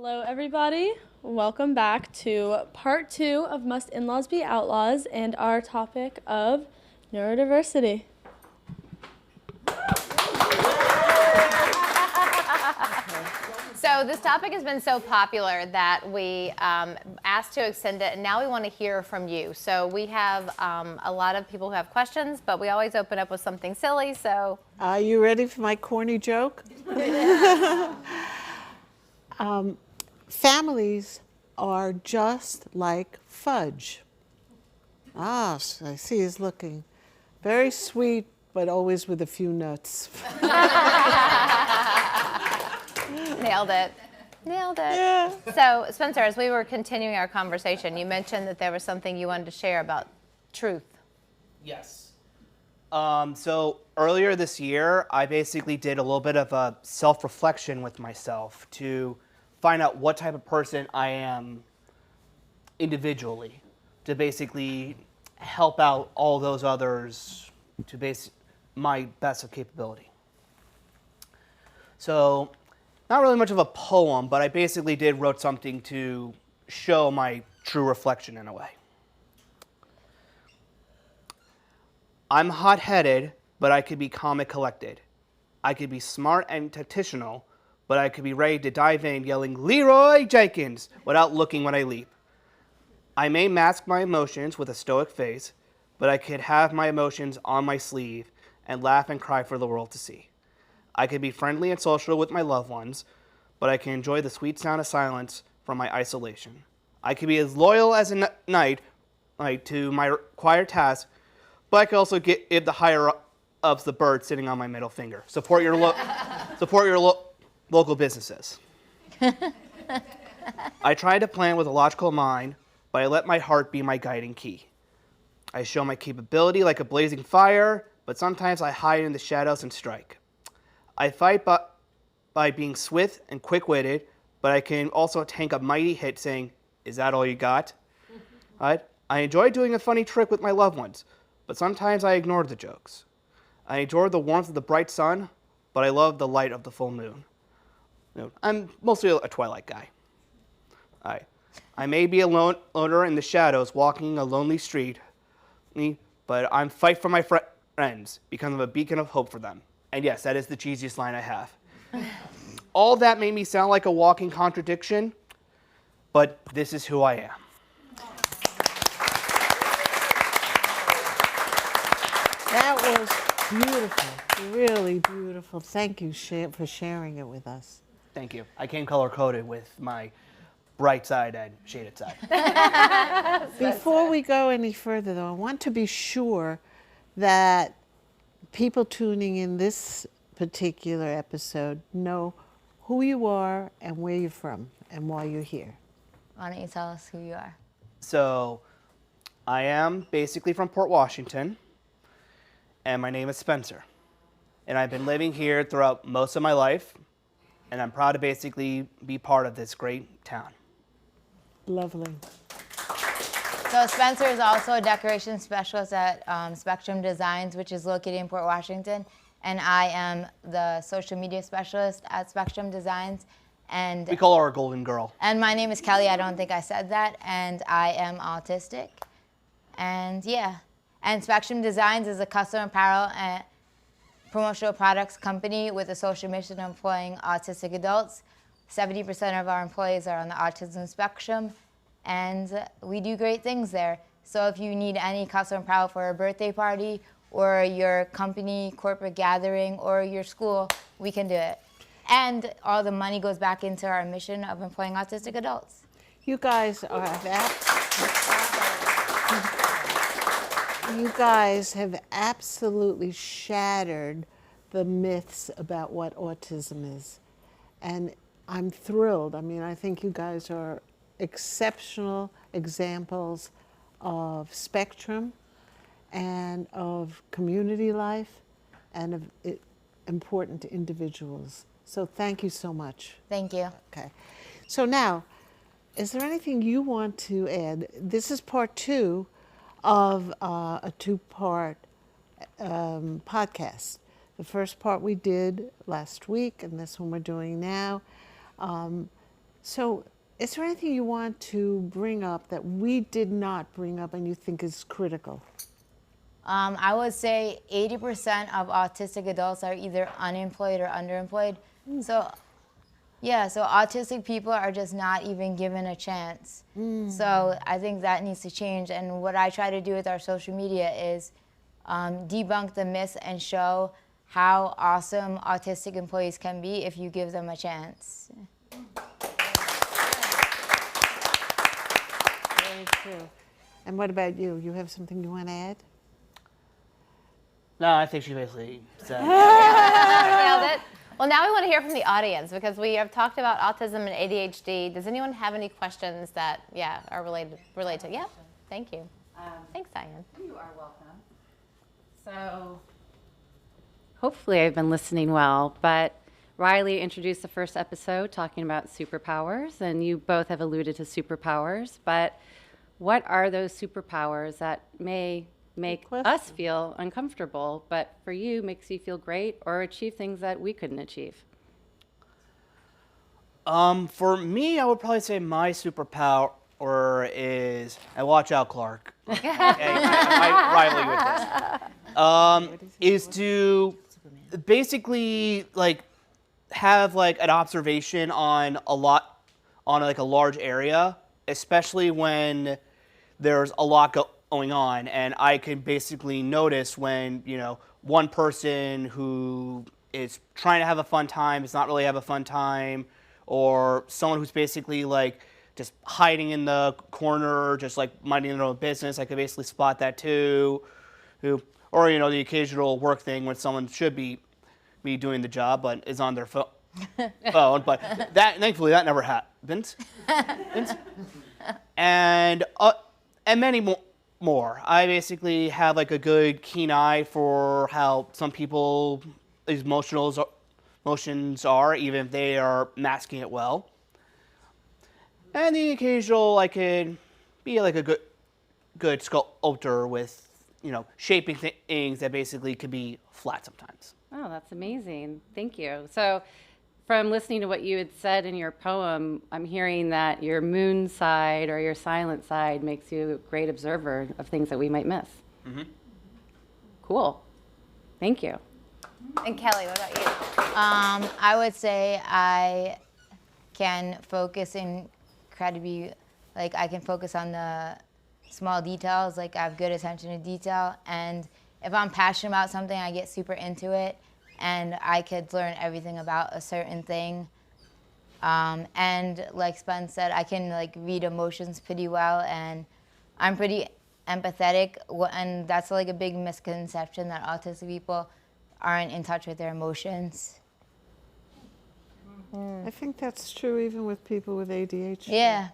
Hello, everybody. Welcome back to part 2 of Must In-Laws Be Outlaws and our topic of neurodiversity. So this topic has been so popular that we asked to extend it, and now we want to hear from you. So we have a lot of people who have questions, but we always open up with something silly, so. Are you ready for my corny joke? Families are just like fudge. Ah, I see he's looking. Very sweet, but always with a few nuts. Nailed it. Nailed it. Yeah. So, Spencer, as we were continuing our conversation, you mentioned that there was something you wanted to share about truth. Yes. So earlier this year, I basically did a little bit of a self-reflection with myself to find out what type of person I am individually, to basically help out all those others to my best of capability. So, not really much of a poem, but I basically wrote something to show my true reflection in a way. I'm hot-headed, but I could be calm and collected. I could be smart and tactitional, but I could be ready to dive in yelling, "Leroy Jenkins," without looking when I leap. I may mask my emotions with a stoic face, but I could have my emotions on my sleeve and laugh and cry for the world to see. I could be friendly and social with my loved ones, but I can enjoy the sweet sound of silence from my isolation. I could be as loyal as a knight to my required task, but I could also give the higher-ups the bird sitting on my middle finger. Support your local businesses. I try to plan with a logical mind, but I let my heart be my guiding key. I show my capability like a blazing fire, but sometimes I hide in the shadows and strike. I fight by being swift and quick-witted, but I can also tank a mighty hit saying, "Is that all you got?" Right? I enjoy doing a funny trick with my loved ones, but sometimes I ignore the jokes. I enjoy the warmth of the bright sun, but I love the light of the full moon. I'm mostly a Twilight guy. I may be a loner in the shadows walking a lonely street, but I'm fight for my friends, become a beacon of hope for them. And yes, that is the cheesiest line I have. All that made me sound like a walking contradiction, but this is who I am. That was beautiful, really beautiful. Thank you for sharing it with us. Thank you. I came color-coded with my bright side and shaded side. Before we go any further, though, I want to be sure that people tuning in this particular episode know who you are and where you're from and why you're here. Why don't you tell us who you are? So, I am basically from Port Washington, and my name is Spencer. And I've been living here throughout most of my life, and I'm proud to basically be part of this great town. Lovely. So Spencer is also a decoration specialist at Spectrum Designs, which is located in Port Washington. And I am the social media specialist at Spectrum Designs. And We call her our golden girl. And my name is Kelly. I don't think I said that. And I am autistic. And yeah. And Spectrum Designs is a custom apparel and promotional products company with a social mission of employing autistic adults. 70% of our employees are on the autism spectrum, and we do great things there. So if you need any custom apparel for a birthday party or your company corporate gathering or your school, we can do it. And all the money goes back into our mission of employing autistic adults. You guys have absolutely shattered the myths about what autism is. And I'm thrilled. I mean, I think you guys are exceptional examples of spectrum and of community life and of important individuals. So thank you so much. Thank you. Okay. So now, is there anything you want to add? This is part 2 of a 2-part podcast. The first part we did last week, and this one we're doing now. So is there anything you want to bring up that we did not bring up and you think is critical? I would say 80% of autistic adults are either unemployed or underemployed. So, yeah, so autistic people are just not even given a chance. So I think that needs to change. And what I try to do with our social media is debunk the myths and show how awesome autistic employees can be if you give them a chance. Very true. And what about you? You have something you want to add? No, I think she basically said. Nailed it. Well, now we want to hear from the audience because we have talked about autism and ADHD. Does anyone have any questions that, are related to? Yeah, thank you. Thanks, Diane. You are welcome. So, hopefully I've been listening well, but Riley introduced the first episode talking about superpowers, and you both have alluded to superpowers, but what are those superpowers that may make us feel uncomfortable, but for you makes you feel great or achieve things that we couldn't achieve? For me, I would probably say my superpower is, and watch out, Clark. Okay, I Riley with this. Is to basically like have like an observation on a large area, especially when there's a lot going on, and I can basically notice when, one person who is trying to have a fun time is not really have a fun time, or someone who's basically like just hiding in the corner, just like minding their own business. I could basically spot that too. Or, the occasional work thing when someone should be doing the job but is on their phone. But thankfully that never happened. And many more. I basically have like a good keen eye for how some people's emotions are, even if they are masking it well. And the occasional, I could be like a good sculptor with, shaping things that basically could be flat sometimes. Oh, that's amazing. Thank you. So from listening to what you had said in your poem, I'm hearing that your moon side or your silent side makes you a great observer of things that we might miss. Mm-hmm. Cool. Thank you. And Kelly, what about you? I would say I can focus I can focus on the small details, like I have good attention to detail, and if I'm passionate about something, I get super into it, and I could learn everything about a certain thing. And like Spence said, I can read emotions pretty well, and I'm pretty empathetic, and that's like a big misconception that autistic people aren't in touch with their emotions. I think that's true even with people with ADHD. Yeah.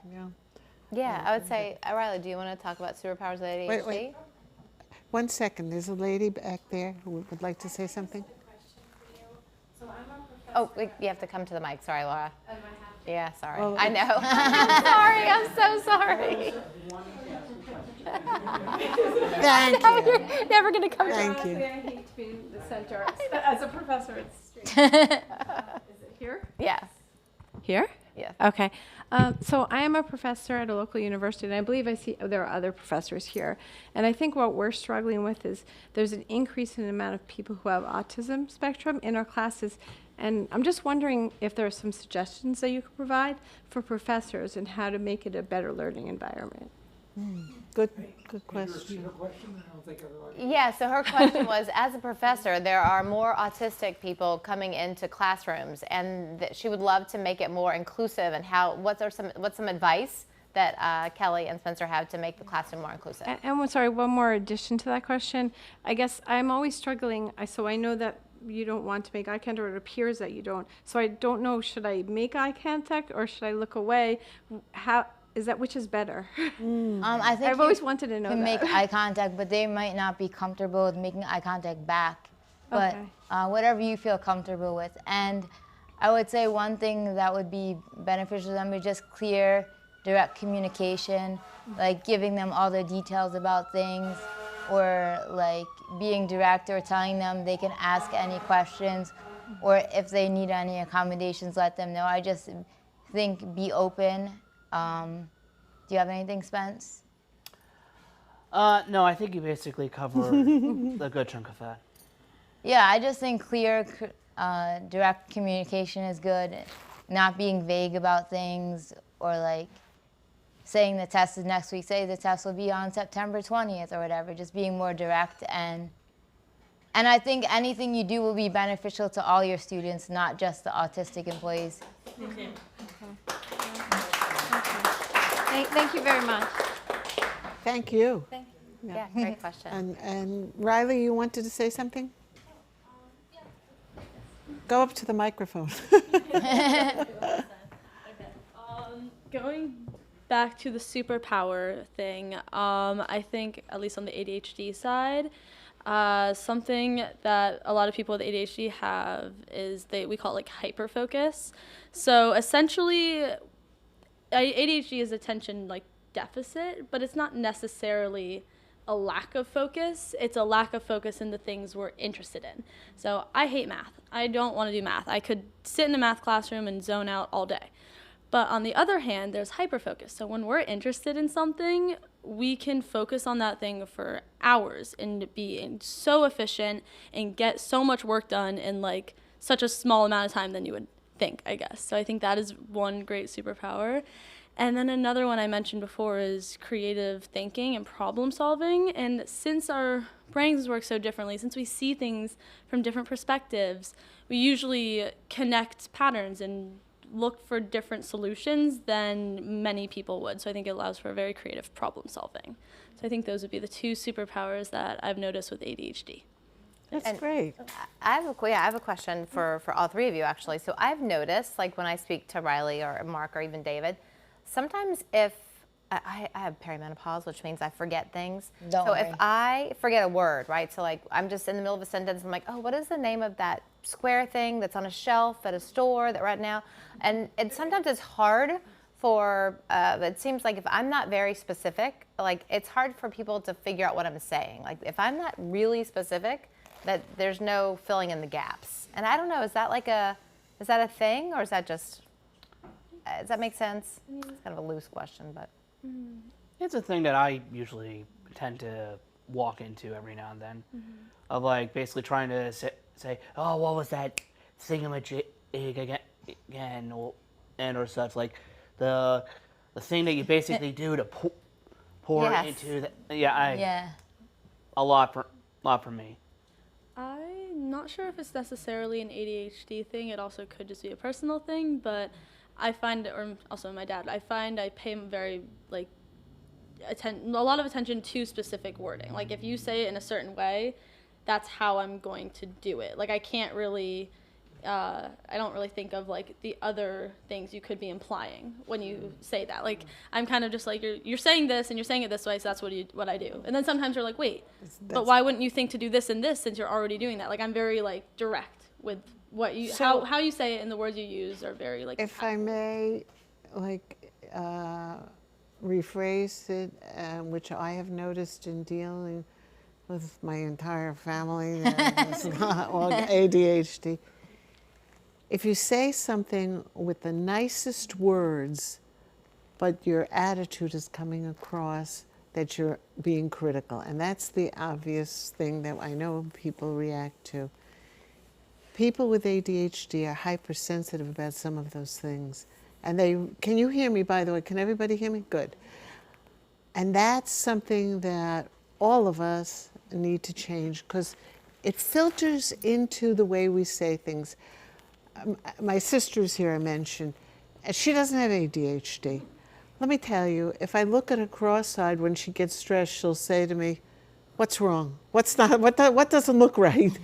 Yeah, I would say, Riley, do you want to talk about superpowers of ADHD? Wait. 1 second. There's a lady back there who would like to say something. Oh, you have to come to the mic. Sorry, Laura. Yeah, sorry. I know. I'm so sorry. Thank you. You're never going to come Thank you. I hate to be in the center. As a professor, it's strange. Is it here? Yes. Here? Yes. Okay. So I am a professor at a local university, and I believe I see there are other professors here. And I think what we're struggling with is there's an increase in the amount of people who have autism spectrum in our classes. And I'm just wondering if there are some suggestions that you could provide for professors and how to make it a better learning environment. Good question. Yeah, so her question was, as a professor, there are more autistic people coming into classrooms, and that she would love to make it more inclusive. And what's some advice that Kelly and Spencer have to make the classroom more inclusive? And sorry, one more addition to that question. I guess I'm always struggling. So I know that you don't want to make eye contact, or it appears that you don't. So I don't know, should I make eye contact or should I look away? Which is better? I think I've always wanted to know can that. make eye contact, but they might not be comfortable with making eye contact back. But Okay. Whatever you feel comfortable with. And I would say one thing that would be beneficial to them is just clear, direct communication, like giving them all the details about things, or like being direct or telling them they can ask any questions, or if they need any accommodations, let them know. I just think be open. Do you have anything, Spence? No, I think you basically covered a good chunk of that. Yeah, I just think clear, direct communication is good. Not being vague about things, or like saying the test is next week. Say the test will be on September 20th or whatever. Just being more direct, and I think anything you do will be beneficial to all your students, not just the autistic employees. Thank you very much. Thank you. Yeah, great question. And Riley, you wanted to say something? Go up to the microphone. Going back to the superpower thing, I think, at least on the ADHD side, something that a lot of people with ADHD have is we call it like hyperfocus. So essentially, ADHD is attention like deficit, but it's not necessarily a lack of focus. It's a lack of focus in the things we're interested in. So I hate math. I don't want to do math. I could sit in a math classroom and zone out all day. But on the other hand, there's hyperfocus. So when we're interested in something, we can focus on that thing for hours and be so efficient and get so much work done in like such a small amount of time than you would think, I guess. So I think that is one great superpower. And then another one I mentioned before is creative thinking and problem solving. And since our brains work so differently, since we see things from different perspectives, we usually connect patterns and look for different solutions than many people would. So I think it allows for a very creative problem solving. So I think those would be the two superpowers that I've noticed with ADHD. That's great. I have a question for all three of you, actually. So I've noticed, like when I speak to Riley or Mark or even David, sometimes if I have perimenopause, which means I forget things. Don't so worry. if I forget a word, right? So like I'm just in the middle of a sentence, I'm like, oh, what is the name of that square thing that's on a shelf at a store that right now? And sometimes it's hard for, it seems like if I'm not very specific, like it's hard for people to figure out what I'm saying. Like if I'm not really specific, that there's no filling in the gaps. And I don't know, is that a thing, or is that just, does that make sense? It's kind of a loose question, but. It's a thing that I usually tend to walk into every now and then, of like basically trying to say, oh, what was that thingamajig again, or such, like the thing that you basically do to pour Yes. into the, a lot for me. I'm not sure if it's necessarily an ADHD thing. It also could just be a personal thing, but I find, or also my dad, I find I pay him very, like, a lot of attention to specific wording. Like, if you say it in a certain way, that's how I'm going to do it. Like, I can't really, I don't really think of, like, the other things you could be implying when you say that. Like, I'm kind of just like, you're saying this, and you're saying it this way, so that's what I do. And then sometimes you're like, wait, but why wouldn't you think to do this and this since you're already doing that? Like, I'm very, like, direct with what you, So- how you say it and the words you use are very, like, If I may, like, rephrase it, which I have noticed in dealing with my entire family that is not all ADHD. If you say something with the nicest words, but your attitude is coming across that you're being critical, and that's the obvious thing that I know people react to. People with ADHD are hypersensitive about some of those things. And can you hear me, by the way? Can everybody hear me? Good. And that's something that all of us need to change, because it filters into the way we say things. My sister's here, I mentioned, and she doesn't have ADHD. Let me tell you, if I look at her cross-eyed when she gets stressed, she'll say to me, what's wrong? What doesn't look right?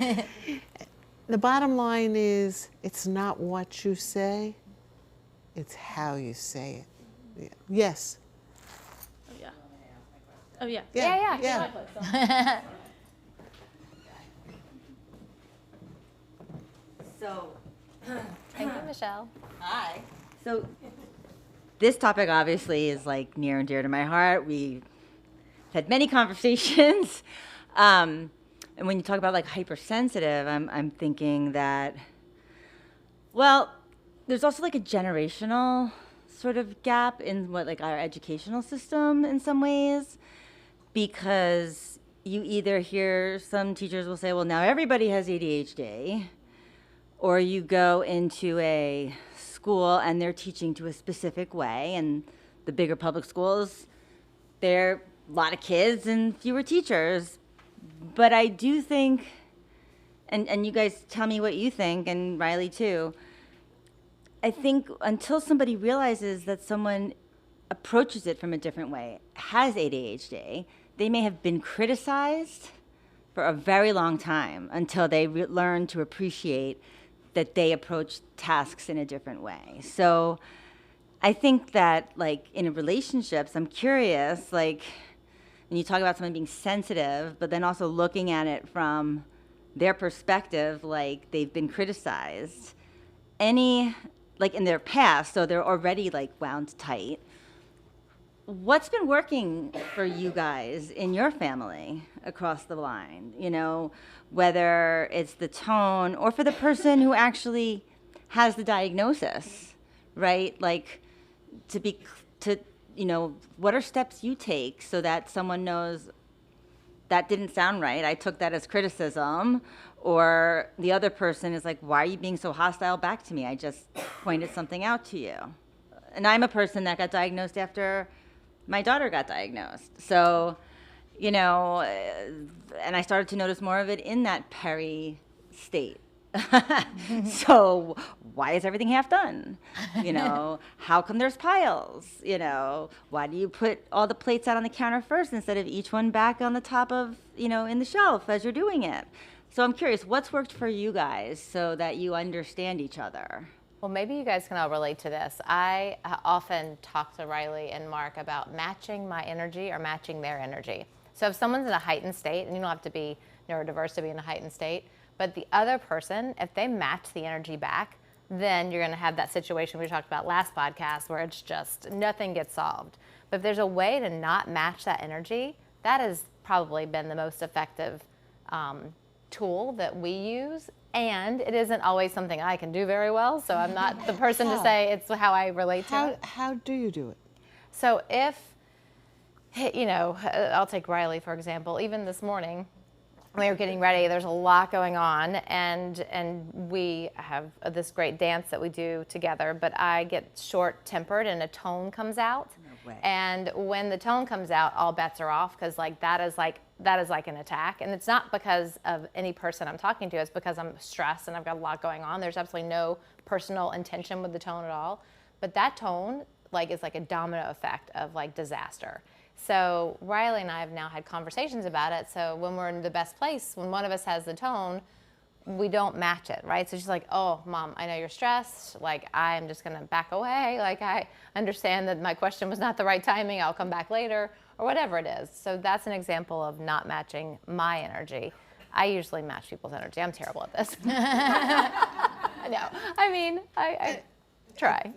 The bottom line is, it's not what you say, it's how you say it. Yeah. Yes. oh, yeah. Oh, yeah. Yeah. So, Thank you, Michelle. hi. So, this topic obviously is like near and dear to my heart. We've had many conversations. And when you talk about like hypersensitive, I'm thinking that, well, there's also like a generational sort of gap in what like our educational system in some ways, because you either hear some teachers will say, well, now everybody has ADHD, or you go into a school and they're teaching to a specific way, and the bigger public schools, they're a lot of kids and fewer teachers. But I do think, and you guys tell me what you think, and Riley too, I think until somebody realizes that someone approaches it from a different way, has ADHD, they may have been criticized for a very long time until they learn to appreciate that they approach tasks in a different way. So I think that, like, in relationships, I'm curious, like, when you talk about someone being sensitive, but then also looking at it from their perspective, like they've been criticized, like in their past, so they're already like wound tight. What's been working for you guys in your family across the line? You know, whether it's the tone or for the person who actually has the diagnosis, right? Like you know, what are steps you take so that someone knows that didn't sound right, I took that as criticism, or the other person is like, why are you being so hostile back to me? I just pointed something out to you. And I'm a person that got diagnosed after my daughter got diagnosed. So, you know, and I started to notice more of it in that peri state. So why is everything half done? You know, how come there's piles? You know, why do you put all the plates out on the counter first instead of each one back on the top of, you know, in the shelf as you're doing it? So I'm curious, what's worked for you guys so that you understand each other? Well, maybe you guys can all relate to this. I often talk to Riley and Mark about matching my energy or matching their energy. So if someone's in a heightened state, and you don't have to be neurodiverse to be in a heightened state, but the other person, if they match the energy back, then you're going to have that situation we talked about last podcast where it's just nothing gets solved. But if there's a way to not match that energy, that has probably been the most effective tool that we use. And it isn't always something I can do very well, so I'm not the person to say it's how I relate to it. How do you do it? So if, you know, I'll take Riley, for example. Even this morning, we were getting ready, there's a lot going on, and we have this great dance that we do together, but I get short-tempered and a tone comes out. No way. And when the tone comes out, all bets are off, because like that is like an attack. And it's not because of any person I'm talking to, it's because I'm stressed and I've got a lot going on. There's absolutely no personal intention with the tone at all. But that tone like is like a domino effect of like disaster. So Riley and I have now had conversations about it. So when we're in the best place, when one of us has the tone, we don't match it, right? So she's like, oh, Mom, I know you're stressed. Like, I'm just going to back away. Like, I understand that my question was not the right timing. I'll come back later, or whatever it is. So that's an example of not matching my energy. I usually match people's energy. I'm terrible at this. No, I mean, I try.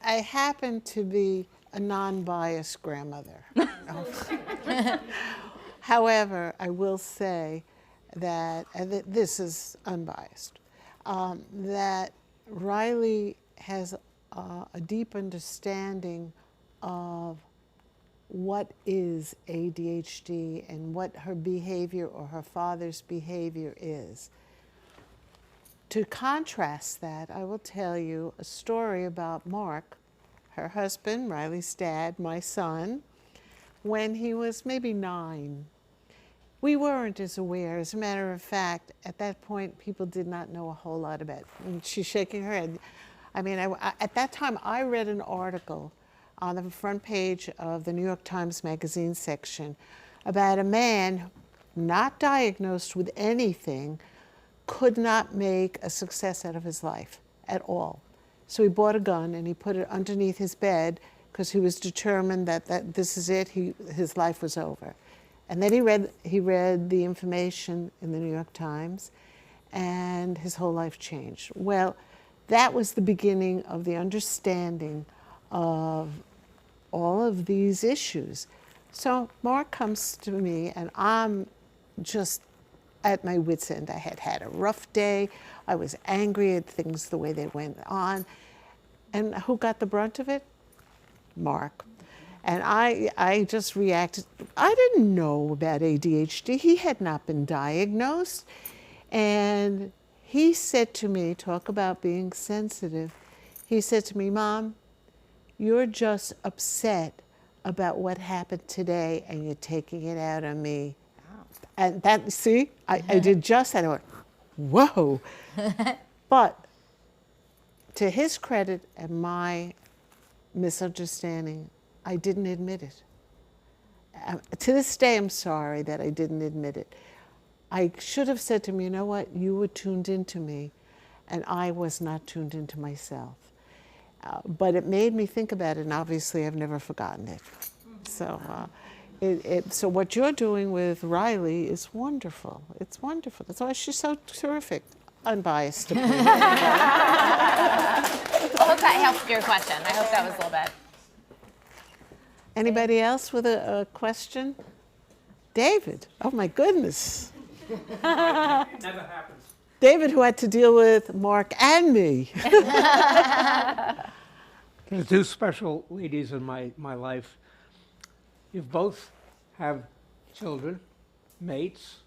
I happen to be a non-biased grandmother. However, I will say that, and this is unbiased, that Riley has a deep understanding of what is ADHD and what her behavior or her father's behavior is. To contrast that, I will tell you a story about Mark, her husband, Riley's dad, my son, when he was maybe 9. We weren't as aware. As a matter of fact, at that point, people did not know a whole lot about it. And she's shaking her head. I mean, at that time, I read an article on the front page of the New York Times Magazine section about a man not diagnosed with anything, could not make a success out of his life at all. So he bought a gun and he put it underneath his bed because he was determined that this is it, his life was over. And then he read the information in the New York Times, and his whole life changed. Well, that was the beginning of the understanding of all of these issues. So Mark comes to me, and I'm just at my wit's end. I had had a rough day. I was angry at things the way they went on. And who got the brunt of it? Mark. And I just reacted. I didn't know about ADHD. He had not been diagnosed. And he said to me, talk about being sensitive. He said to me, Mom, you're just upset about what happened today and you're taking it out on me. And that, see, I did just that. I went, whoa. But to his credit and my misunderstanding, I didn't admit it. To this day, I'm sorry that I didn't admit it. I should have said to him, you know what, you were tuned into me, and I was not tuned into myself. But it made me think about it, and obviously I've never forgotten it. So, so what you're doing with Riley is wonderful. It's wonderful. That's why she's so terrific. Unbiased opinion. I hope that helped your question. I hope that was a little bit. Anybody else with a question? David, oh my goodness. Never happens. David, who had to deal with Mark and me. There's two special ladies in my life. You both have children, mates,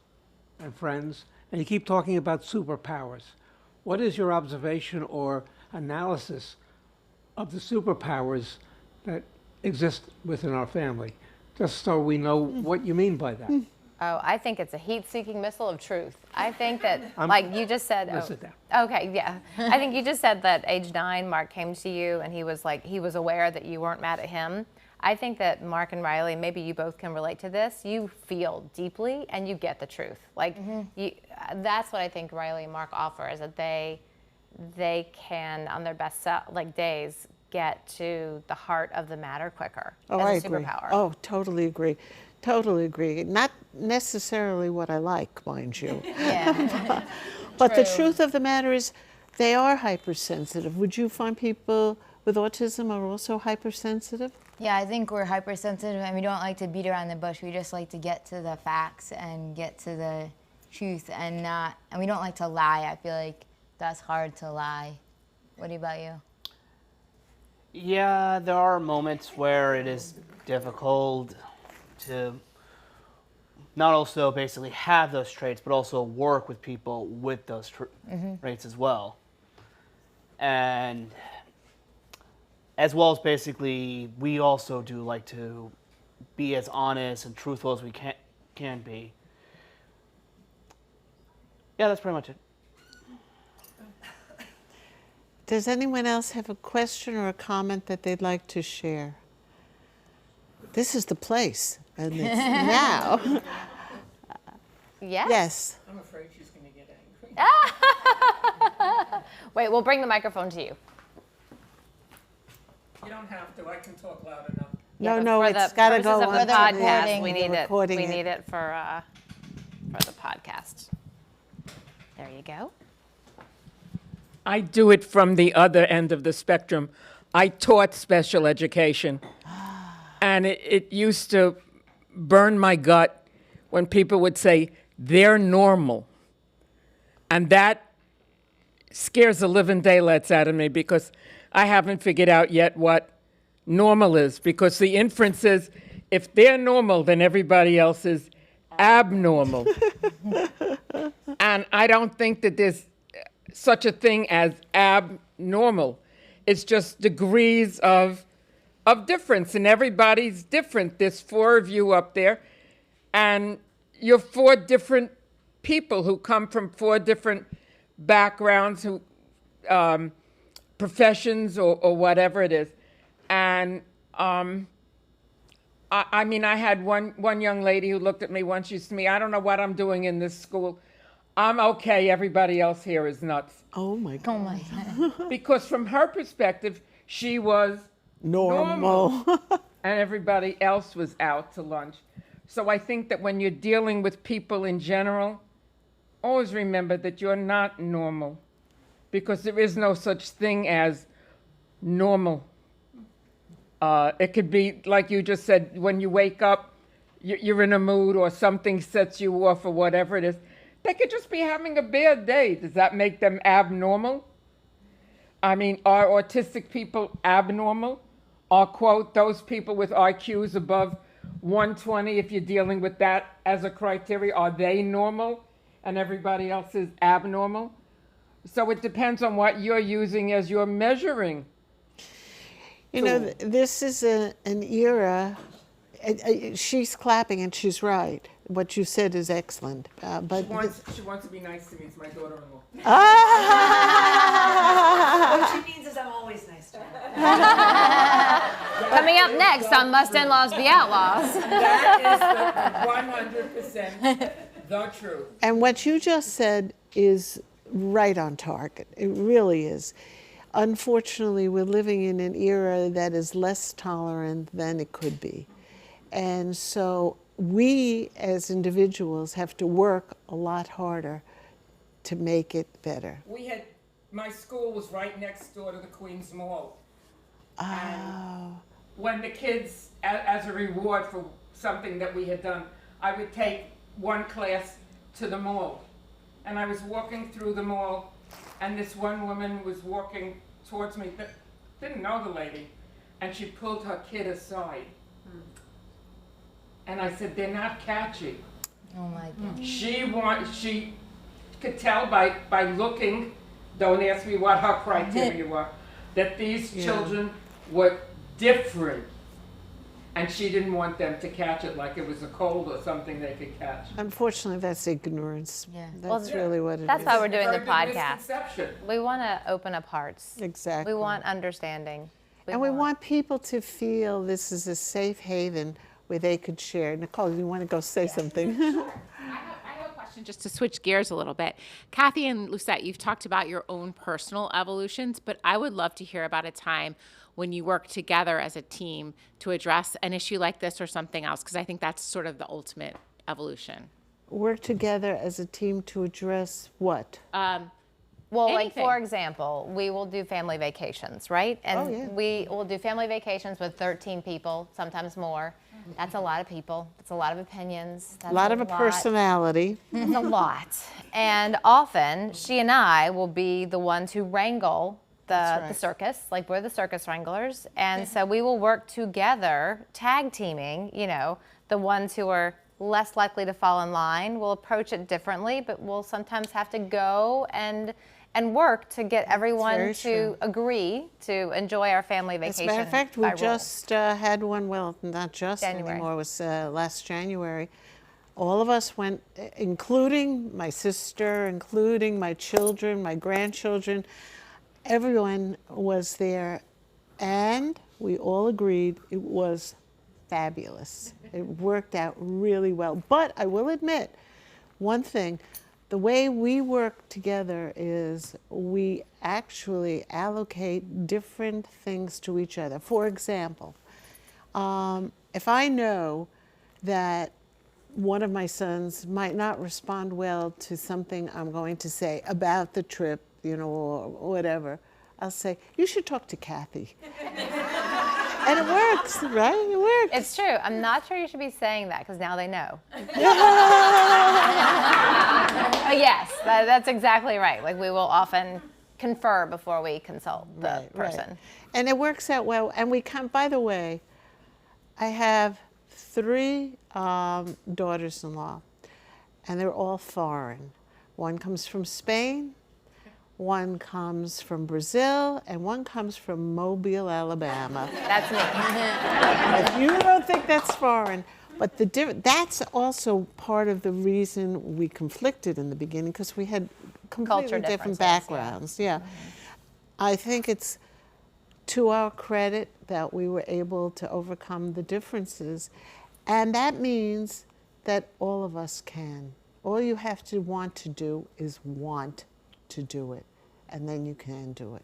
and friends, and you keep talking about superpowers. What is your observation or analysis of the superpowers that exist within our family? Just so we know what you mean by that. Oh, I think it's a heat-seeking missile of truth. I think that, like you just said. Sit down. Okay, yeah. I think you just said that age 9, Mark came to you and he was aware that you weren't mad at him. I think that Mark and Riley, maybe you both can relate to this. You feel deeply and you get the truth. Like, that's what I think Riley and Mark offer, is that they can, on their best days, get to the heart of the matter quicker. Oh, as I a agree. superpower. Oh, totally agree. Totally agree. Not necessarily what I like, mind you. Yeah. But the truth of the matter is they are hypersensitive. Would you find people with autism are also hypersensitive? Yeah, I think we're hypersensitive and we don't like to beat around the bush. We just like to get to the facts and get to the truth and we don't like to lie. I feel like that's hard to lie. What about you? Yeah, there are moments where it is difficult to not also basically have those traits, but also work with people with those traits as well. And as well as basically, we also do like to be as honest and truthful as we can be. Yeah, that's pretty much it. Does anyone else have a question or a comment that they'd like to share? This is the place, and it's now. Yes? Yes. I'm afraid she's going to get angry. Wait, we'll bring the microphone to you. You don't have to. I can talk loud enough. No, but no, for it's the got to purposes go of on the the podcast. We the need it. recording We need it for the podcast. There you go. I do it from the other end of the spectrum. I taught special education, and it used to burn my gut when people would say, they're normal. And that scares the living daylights out of me because I haven't figured out yet what normal is, because the inference is if they're normal, then everybody else is abnormal. And I don't think that there's such a thing as abnormal. It's just degrees of difference, and everybody's different. There's 4 of you up there, and you're 4 different people who come from 4 different backgrounds, who professions or whatever it is. And I mean, I had one young lady who looked at me once. She said to me, I don't know what I'm doing in this school. I'm okay. Everybody else here is nuts. Oh my God. Oh my God. Because from her perspective, she was Normal. and everybody else was out to lunch. So I think that when you're dealing with people in general, always remember that you're not normal, because there is no such thing as normal. It could be, like you just said, when you wake up, you're in a mood or something sets you off or whatever it is. They could just be having a bad day. Does that make them abnormal? I mean, are autistic people abnormal? Are, quote, those people with IQs above 120, if you're dealing with that as a criteria, are they normal and everybody else is abnormal? So it depends on what you're using as your measuring. You know, this is an era, she's clapping and she's right. What you said is excellent. But She wants to be nice to me. It's my daughter-in-law. What she means is I'm always nice to her. Coming up next on Must In-Laws Be Outlaws. That is 100% the truth. And what you just said is right on target. It really is. Unfortunately, we're living in an era that is less tolerant than it could be. And so we as individuals have to work a lot harder to make it better. My school was right next door to the Queens Mall. Oh. And when the kids, as a reward for something that we had done, I would take one class to the mall. And I was walking through the mall, and this one woman was walking towards me, didn't know the lady, and she pulled her kid aside. And I said, they're not catchy. Oh my God. She could tell by looking, don't ask me what her criteria were, that these children were different. And she didn't want them to catch it like it was a cold or something they could catch. Unfortunately, that's ignorance. Yeah. That's really what it is. That's why we're doing the Very big podcast. misconception. We want to open up hearts. Exactly. We want understanding. And we want people to feel this is a safe haven where they could share. Nicole, you want to go say something? I have a question just to switch gears a little bit. Kathy and Lucette, you've talked about your own personal evolutions, but I would love to hear about a time when you work together as a team to address an issue like this or something else, because I think that's sort of the ultimate evolution. Work together as a team to address what? Well, like Anything. for example, we will do family vacations, right? And Oh, yeah. we will do family vacations with 13 people, sometimes more. That's a lot of people. That's a lot of opinions. That's A lot of a personality. It's a lot. And often, she and I will be the ones who wrangle the circus, like we're the circus wranglers. And so we will work together, tag teaming, you know, the ones who are less likely to fall in line. We'll approach it differently, but we'll sometimes have to go and work to get everyone very to true. agree to enjoy our family As vacation. a matter of fact, we by rules. just had one, well, not just January. anymore, it was last January. All of us went, including my sister, including my children, my grandchildren. Everyone was there, and we all agreed it was fabulous. It worked out really well. But I will admit one thing, the way we work together is we actually allocate different things to each other. For example, if I know that one of my sons might not respond well to something I'm going to say about the trip, you know, or whatever, I'll say, you should talk to Kathy. And it works, right? It works. It's true. I'm not sure you should be saying that because now they know. Yes, that's exactly right. Like we will often confer before we consult the person. Right. And it works out well. And we come, by the way, I have 3 daughters-in-law, and they're all foreign. One comes from Spain, one comes from Brazil, and one comes from Mobile, Alabama. That's me. If you don't think that's foreign, but that's also part of the reason we conflicted in the beginning, because we had completely Culture different differences, backgrounds. Yeah. I think it's to our credit that we were able to overcome the differences, and that means that all of us can. All you have to want to do is want to do it, and then you can do it.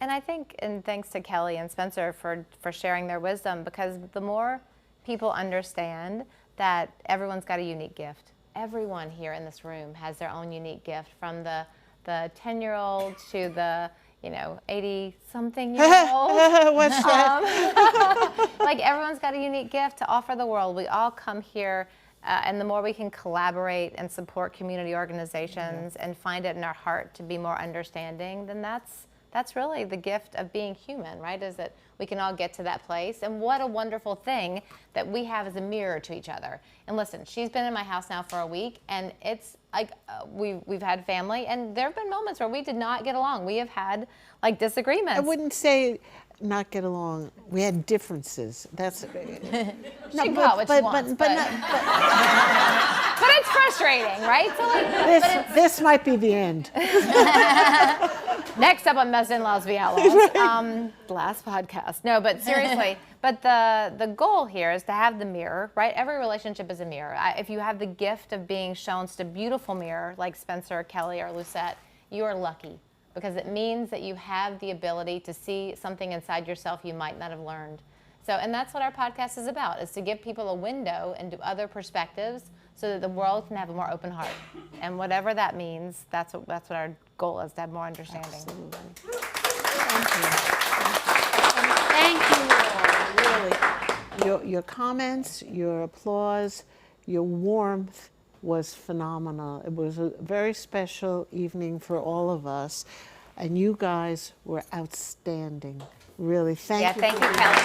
And I think, and thanks to Kelli and Spencer for sharing their wisdom, because the more people understand that everyone's got a unique gift. Everyone here in this room has their own unique gift, from the 10-year-old to the 80-something-year-old. What's that? Like everyone's got a unique gift to offer the world. We all come here And the more we can collaborate and support community organizations and find it in our heart to be more understanding, then that's really the gift of being human, right? Is that we can all get to that place. And what a wonderful thing that we have as a mirror to each other. And listen, she's been in my house now for a week, and it's like we've had family, and there have been moments where we did not get along. We have had like disagreements. I wouldn't say not get along. We had differences. That's She can call it what she wants, but it's frustrating, right? So like, this might be the end. Next up on Must In-Laws Be Outlaws, the last podcast. No, but seriously, but the goal here is to have the mirror, right? Every relationship is a mirror. If you have the gift of being shown just a beautiful mirror, like Spencer, Kelli, or Lucette, you are lucky, because it means that you have the ability to see something inside yourself you might not have learned. So, and that's what our podcast is about, is to give people a window into other perspectives so that the world can have a more open heart. And whatever that means, that's what our goal is, to have more understanding. Absolutely. Thank you all, really. Your comments, your applause, your warmth was phenomenal. It was a very special evening for all of us, and you guys were outstanding. Really, thank you. Thank you, Kelli.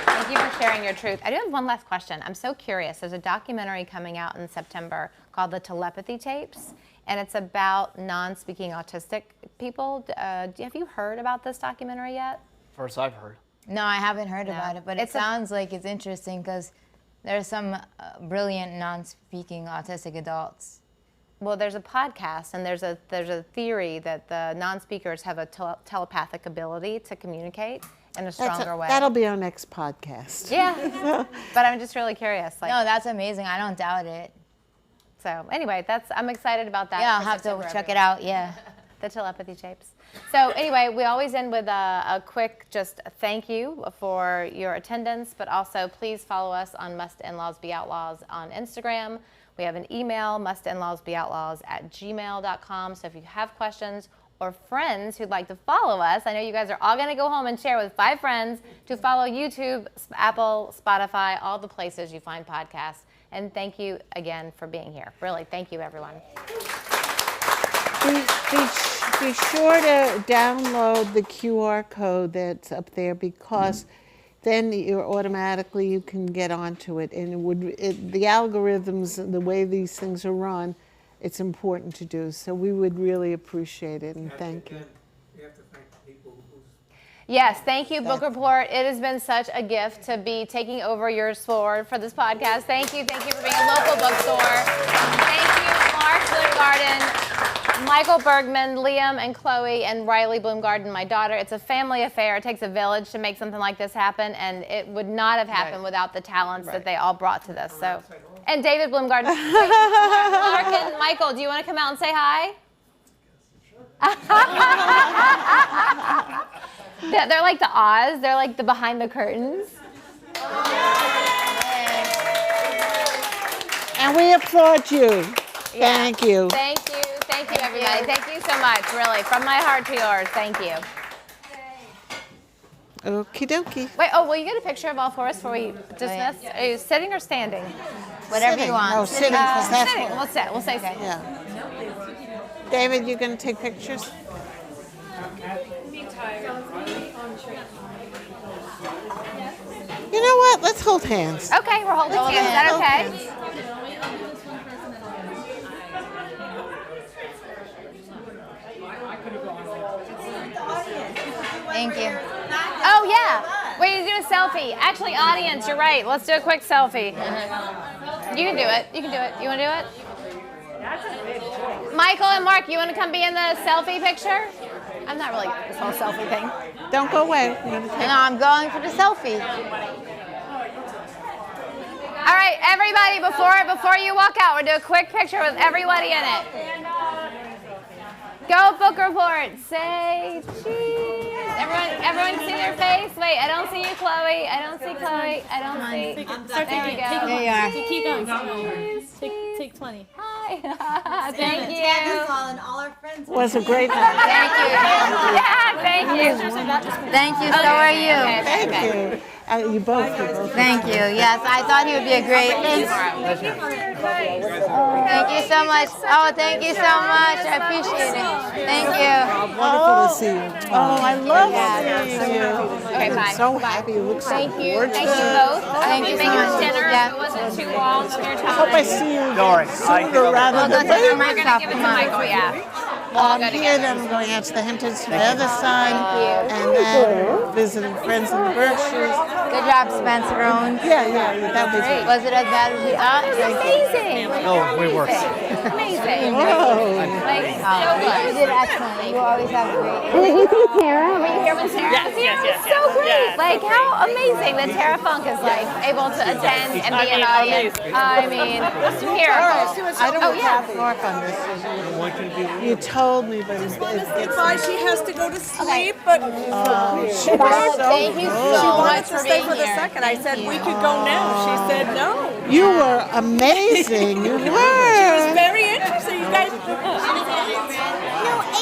Thank you for sharing your truth. I do have one last question. I'm so curious. There's a documentary coming out in September called The Telepathy Tapes, and it's about non-speaking autistic people. Have you heard about this documentary yet? First I've heard. No, I haven't heard about it, but it sounds like it's interesting because there's some brilliant non-speaking autistic adults. Well, there's a podcast, and there's a theory that the non-speakers have a telepathic ability to communicate in a stronger way. That'll be our next podcast. Yeah, but I'm just really curious. Like, No, that's amazing. I don't doubt it. So anyway, I'm excited about that. Yeah, I'll have to check it out. Yeah. The telepathy tapes. So anyway, we always end with a quick just thank you for your attendance, but also please follow us on Must In-Laws Be Outlaws on Instagram. We have an email, mustinlawsbeoutlaws@gmail.com. So if you have questions or friends who'd like to follow us, I know you guys are all gonna go home and share with 5 friends to follow YouTube, Apple, Spotify, all the places you find podcasts. And thank you again for being here. Really, thank you, everyone. Be sure to download the QR code that's up there, because then you can get onto it, and the algorithms and the way these things are run, it's important to do. So we would really appreciate it, and thank you. We have to thank the people Yes, thank you, Book Report. It has been such a gift to be taking over your store for this podcast. Thank you for being a local bookstore. Thank you, Mark Bloomgarden, Michael Bergman, Liam and Chloe, and Riley Bloomgarden, my daughter. It's a family affair. It takes a village to make something like this happen, and it would not have happened without the talents that they all brought to this. So, and David Bloomgarden. Wait, Mark and Michael, do you want to come out and say hi? They're like the Oz. They're like the behind the curtains. And we applaud you. Thank you. Thank you. Thank you, everybody. Thank you so much, really. From my heart to yours. Thank you. Okie dokie. Wait, will you get a picture of all 4 of us before we dismiss? Are you sitting or standing? Whatever you want. No, sitting, 'cause that's Sitting. what- We'll sit. We'll say so. Yeah. David, you going to take pictures? You know what? Let's hold hands. Okay, we're holding hands. Is that Hold okay? hands. Thank you. Oh, yeah. We're going to do a selfie. Actually, audience, you're right. Let's do a quick selfie. You can do it. You can do it. You want to do it? Michael and Mark, you want to come be in the selfie picture? I'm not really good at this whole selfie thing. Don't go away. No, I'm going for the selfie. All right, everybody, before you walk out, we'll do a quick picture with everybody in it. Go Book Report. Say cheese. Everyone see their face? Wait, I don't see you, Chloe. I don't see Chloe. I don't see. There we go. There you are. Keep going. Take 20. Hi. Thank you. And all our friends. Was a great night. Thank you. Yeah, thank you. Thank you. So are you. Okay, Thank you. You both. Thank you. Yes, I thought he would be a great. Thank you so much. Oh, thank you so much. I appreciate it. Thank you. Wonderful to see you. Oh, I love seeing you. Okay, bye. I'm so happy. You look so Thank you. gorgeous. Thank you both. Thank you so much. Dinner. Yeah. It wasn't too long from your I hope I time. see you Sorry, sooner rather We'll go than take later. your mic off. Give it to Come on. Michael, yeah. I'm here, then I'm going out to the Hamptons to the other side, and then visiting friends in the Berkshires. Good job, Spencer Owens. Yeah, that was great. Was it as bad as we thought? Amazing. Oh, way worse. Amazing. Whoa. Like, so You good. did excellent. You always have great. Were you here with Sarah? Yes. So great. Like, how amazing that Tara Funk is like able to attend and be an audience. I mean, miracle. I don't Oh, yeah. work on this. You told me, but it's Bye, she has to go to sleep, but Thank you so she wanted much to for stay being for the here. second. I said we could go now. She said no. you were amazing. You It was were. very interesting. You guys.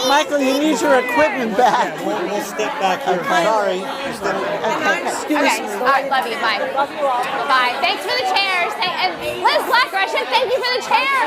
Michael, you need your equipment back. We'll step back here. Sorry. Excuse Okay. me. All right. Love you. Bye. Bye. Thanks for the chairs. And Liz Black Russian, thank you for the chairs.